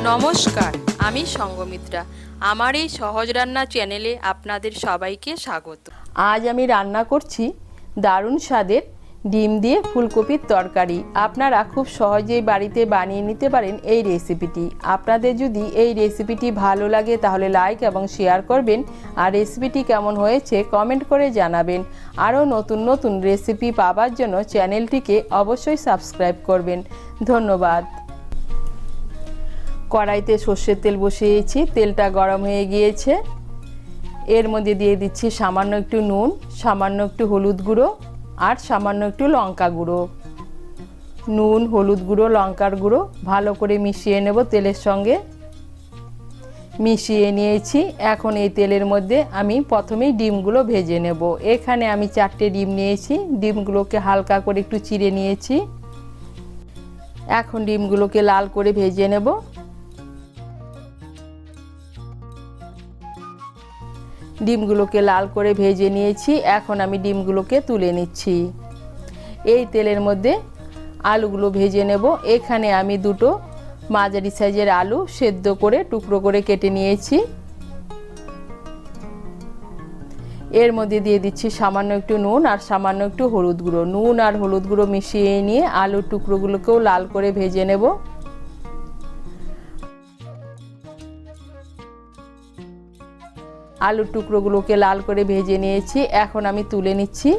নমস্কার, আমি সঙ্গমিত্রা। আমার এই সহজ রান্না চ্যানেলে আপনাদের সবাইকে স্বাগত। আজ আমি রান্না করছি দারুণ স্বাদের ডিম দিয়ে ফুলকপির তরকারি। আপনারা খুব সহজেই বাড়িতে বানিয়ে নিতে পারেন এই রেসিপিটি। আপনাদের যদি এই রেসিপিটি ভালো লাগে তাহলে লাইক এবং শেয়ার করবেন, আর রেসিপিটি কেমন হয়েছে কমেন্ট করে জানাবেন। আরও নতুন নতুন রেসিপি পাওয়ার জন্য চ্যানেলটিকে অবশ্যই সাবস্ক্রাইব করবেন। ধন্যবাদ। কড়াইতে সর্ষের তেল বসিয়েছি, তেলটা গরম হয়ে গিয়েছে। এর মধ্যে দিয়ে দিচ্ছি সামান্য একটু নুন, সামান্য একটু হলুদ গুঁড়ো আর সামান্য একটু লঙ্কা গুঁড়ো। নুন, হলুদ গুঁড়ো, লঙ্কার গুঁড়ো ভালো করে মিশিয়ে নেব তেলের সঙ্গে। মিশিয়ে নিয়েছি। এখন এই তেলের মধ্যে আমি প্রথমেই ডিমগুলো ভেজে নেব। এখানে আমি 4টে ডিম নিয়েছি। ডিমগুলোকে হালকা করে একটু চিড়ে নিয়েছি। এখন ডিমগুলোকে লাল করে ভেজে নেব। ডিমগুলোকে লাল করে ভেজে নিয়েছি। এখন আমি ডিমগুলোকে তুলে নিচ্ছি। এই তেলের মধ্যে আলুগুলো ভেজে নেব। এখানে আমি 2টো মাঝারি সাইজের আলু সেদ্ধ করে টুকরো করে কেটে নিয়েছি। এর মধ্যে দিয়ে দিচ্ছি সামান্য একটু নুন আর সামান্য একটু হলুদ গুঁড়ো। নুন আর হলুদ গুঁড়ো মিশিয়ে নিয়ে আলুর টুকরোগুলোকেও লাল করে ভেজে নেব। আলুর টুকরোগুলোকে লাল করে ভেজে নিয়েছি। এখন আমি তুলে নিচ্ছি।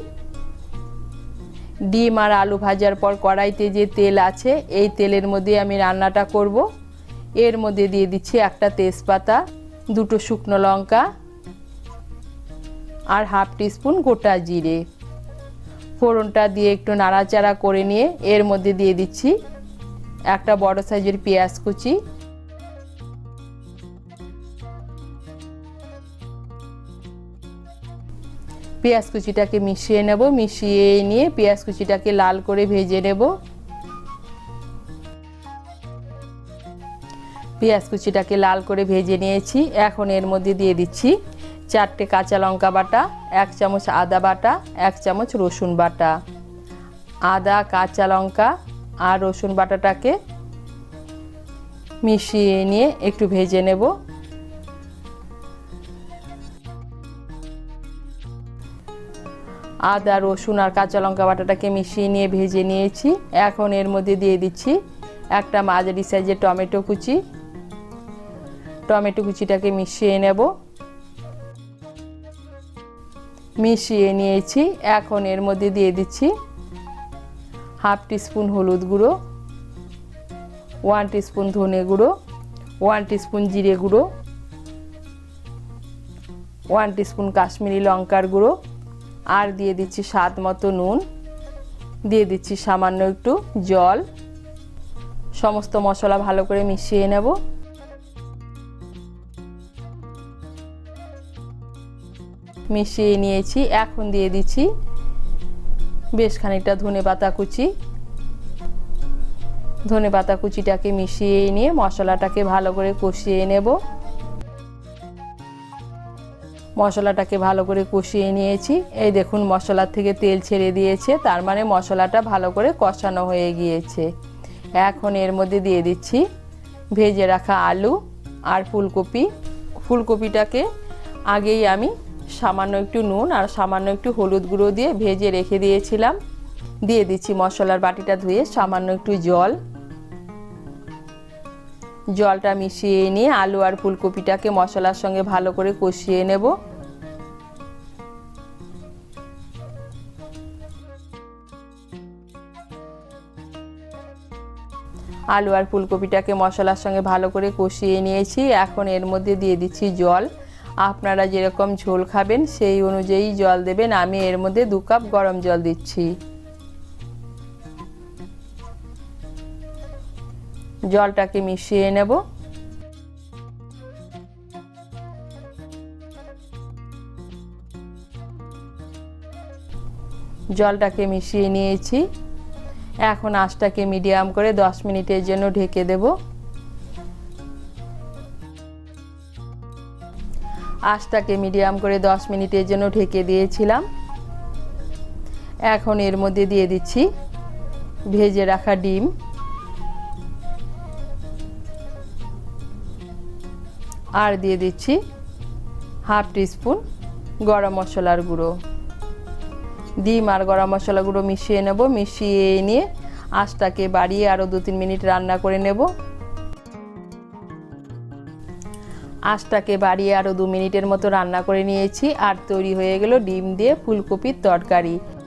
ডিম আর আলু ভাজার পর কড়াইতে যে তেল আছে, এই তেলের মধ্যে আমি রান্নাটা করব। এর মধ্যে দিয়ে দিচ্ছি একটা তেজপাতা, 2টো শুকনো লঙ্কা আর হাফ টিস্পুন গোটা জিরে। ফোড়নটা দিয়ে একটু নাড়াচাড়া করে নিয়ে এর মধ্যে দিয়ে দিচ্ছি একটা বড় সাইজের পেঁয়াজ কুচি। পেঁয়াজ কুচিটাকে মিশিয়ে নেব। মিশিয়ে নিয়ে পেঁয়াজ কুচিটাকে লাল করে ভেজে নেব। পেঁয়াজ কুচিটাকে লাল করে ভেজে নিয়েছি। এখন এর মধ্যে দিয়ে দিচ্ছি 4টে কাঁচা লঙ্কা বাটা, 1 চামচ আদা বাটা, 1 চামচ রসুন বাটা। আদা, কাঁচা লঙ্কা আর রসুন বাটাটাকে মিশিয়ে নিয়ে একটু ভেজে নেব। আদা, রসুন আর কাঁচা লঙ্কা বাটাটাকে মিশিয়ে নিয়ে ভেজে নিয়েছি। এখন এর মধ্যে দিয়ে দিচ্ছি একটা মাঝারি সাইজের টমেটো কুচি। টমেটো কুচিটাকে মিশিয়ে নেব। মিশিয়ে নিয়েছি। এখন এর মধ্যে দিয়ে দিচ্ছি হাফ টিস্পুন হলুদ গুঁড়ো, 1 টিস্পুন ধনে গুঁড়ো, 1 টিস্পুন জিরে গুঁড়ো, 1 টিস্পুন কাশ্মীরি লঙ্কার গুঁড়ো, আর দিয়ে দিচ্ছি স্বাদ মতো নুন। দিয়ে দিচ্ছি সামান্য একটু জল। সমস্ত মশলা ভালো করে মিশিয়ে নেব। মিশিয়ে নিয়েছি। এখন দিয়ে দিচ্ছি বেশ খানিকটা ধনেপাতা কুচি। ধনেপাতা কুচিটাকে মিশিয়ে নিয়ে মশলাটাকে ভালো করে কষিয়ে নেব। মশলাটাকে ভালো করে কষিয়ে নিয়েছি। এই দেখুন মশলার থেকে তেল ছেড়ে দিয়েছে, তার মানে মশলাটা ভালো করে কষানো হয়ে গিয়েছে। এখন এর মধ্যে দিয়ে দিচ্ছি ভেজে রাখা আলু আর ফুলকপি। ফুলকপিটাকে আগেই আমি সামান্য একটু নুন আর সামান্য একটু হলুদ গুঁড়ো দিয়ে ভেজে রেখে দিয়েছিলাম। দিয়ে দিচ্ছি মশলার বাটিটা ধুয়ে সামান্য একটু জল। জলটা মিশিয়ে নিয়ে আলু আর ফুলকপিটাকে মশলার সঙ্গে ভালো করে কষিয়ে নেব। আলু আর ফুলকপিটাকে মশলার সঙ্গে ভালো করে কষিয়ে নিয়েছি। এখন এর মধ্যে দিয়ে দিচ্ছি জল। আপনারা যেরকম ঝোল খাবেন সেই অনুযায়ী জল দেবেন। আমি এর মধ্যে 2 কাপ গরম জল দিচ্ছি। জলটাকে মিশিয়ে নেব। জলটাকে মিশিয়ে নিয়েছি। এখন আঁচটাকে মিডিয়াম করে 10 মিনিটের জন্য ঢেকে দেব। আঁচটাকে মিডিয়াম করে 10 মিনিটের জন্য ঢেকে দিয়েছিলাম। এখন এর মধ্যে দিয়ে দিচ্ছি ভেজে রাখা ডিম। আর দিয়ে দিচ্ছি হাফ টিস্পুন গরম মশলার গুঁড়ো। ডিম আর গরম মশলা গুঁড়ো মিশিয়ে নেব। মিশিয়ে নিয়ে আঁচটাকে বাড়িয়ে আরও 2-3 মিনিট রান্না করে নেব। আঁচটাকে বাড়িয়ে আরও 2 মিনিটের মতো রান্না করে নিয়েছি। আর তৈরি হয়ে গেল ডিম দিয়ে ফুলকপির তরকারি।